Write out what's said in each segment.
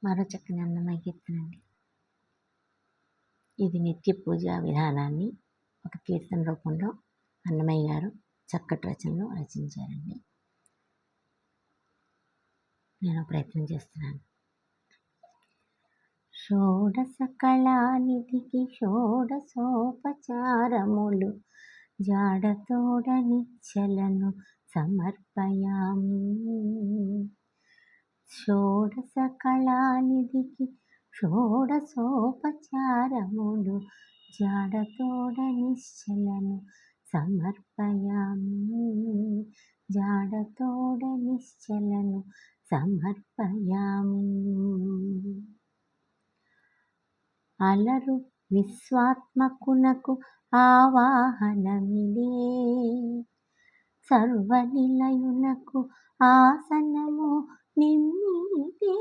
మరో చక్కని అన్నమయ్య కీర్తనండి. ఇది నిత్య పూజా విధానాన్ని ఒక కీర్తన రూపంలో అన్నమయ్య గారు చక్కటి రచనలో రచించారండి. నేను ప్రయత్నం చేస్తున్నాను. షోడశ కళానిధికి షోడశోపచారములు జాడతోడ నిచ్చలను సమర్పయామి. షోడశ కళానిధికి షోడశోపచారములు జాడతోడ నిశ్చలను సమర్పయామి. జాడతోడ నిశ్చలను సమర్పయామి. అలరు విశ్వాత్మకునకు ఆవాహనమిదే, సర్వనిలయునకు ఆసనము నిమ్మిదే.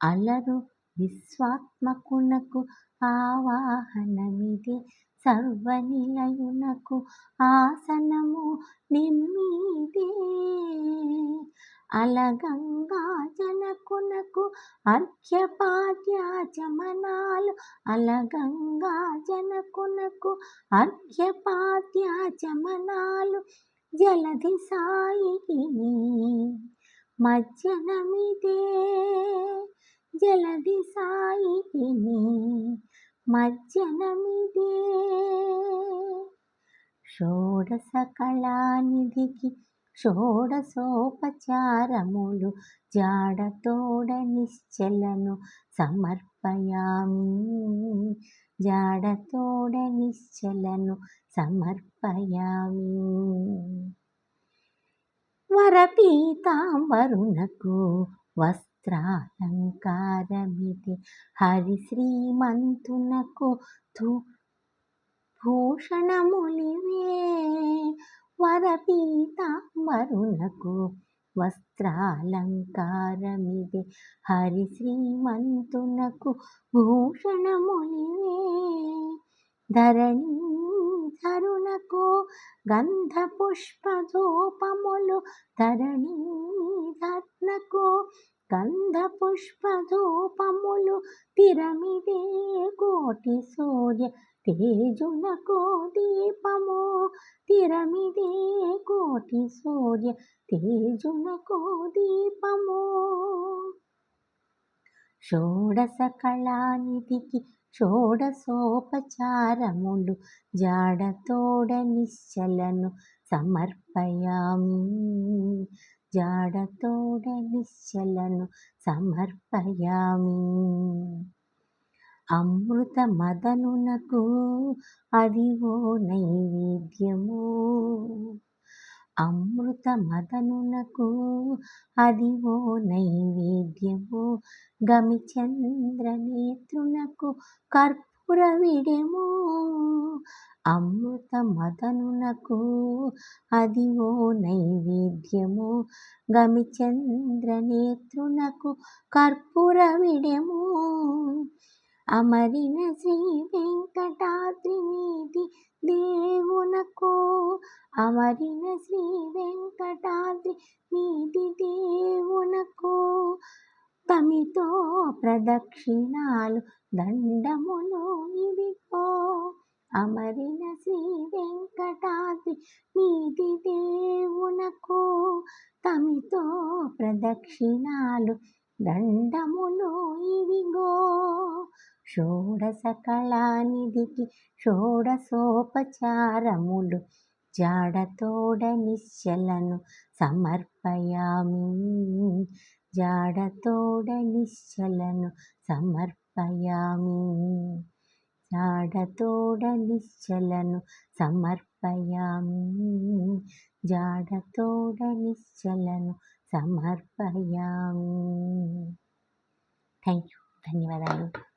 అలరు విశ్వాత్మకునకు ఆవాహనమిదే, సర్వనిలయునకు ఆసనము నిమ్మిదే. అలగంగా జనకునకు అర్ఘ్యపాద్యాచమనాలు, అలగంగా జనకునకు అర్ఘ్యపాద్యాచమనాలు జలధి సాయికి మజ్జనమిదే. జలధి సాయికి మజ్జనమిదే. షోడశ కళానిధికి షోడశోపచారములు జాడతోడ నిశ్చలను సమర్పయామి. జాడతోడ నిశ్చలను సమర్పయామి. వరపీతాంబరునకు వస్త్రాలంకారమిది, హరి శ్రీమంతునకు భూషణములివే. వరపీతాంబరునకు వస్త్రాలంకారమిది, హరి శ్రీమంతునకు భూషణములివే. ధరణీధరునకు గంధపుష్పధూపములు, ధరణీధరునకు గంధపుష్పధూపములు తిరమిదే. కోటి సూర్య తేజునకు దీపము తిరమిదే. కోటి సూర్య తేజునకు దీపము. షోడశ కళానిధికి షోడశోపచారములు జాడతోడ నిశ్చలను సమర్పయామి. జాడతోడ నిశ్చలను సమర్పయామి. అమృత మదనునకు అదివో నైవేద్యము, అమృత మదనునకు అదివో నైవేద్యము. గమిచంద్రనేత్రునకు కర్పూర విడెము, అమృత మదనునకు అదివో నైవేద్యము. గమిచంద్రనేత్రునకు కర్పూర విడెము. అమరిన శ్రీ వెంకటాద్రి మీది దేవునకు, అమరిన శ్రీ వెంకటాద్రి మీది దేవునకు తమితో ప్రదక్షిణాలు దండములు ఇవిగో. అమరిన శ్రీ వెంకటాద్రి మీది దేవునకు తమితో ప్రదక్షిణాలు దండములు ఇవిగో. షోడశ కళానిధికి షోడశోపచారములు జాడతోడ నిశ్చలను సమర్పయామి. జాడతోడ నిశ్చలను సమర్పయామి. జాడతోడ నిశ్చలను సమర్పయామి. జాడతోడ నిశ్చలను సమర్పయామి. Thank you. ధన్యవాదాలు.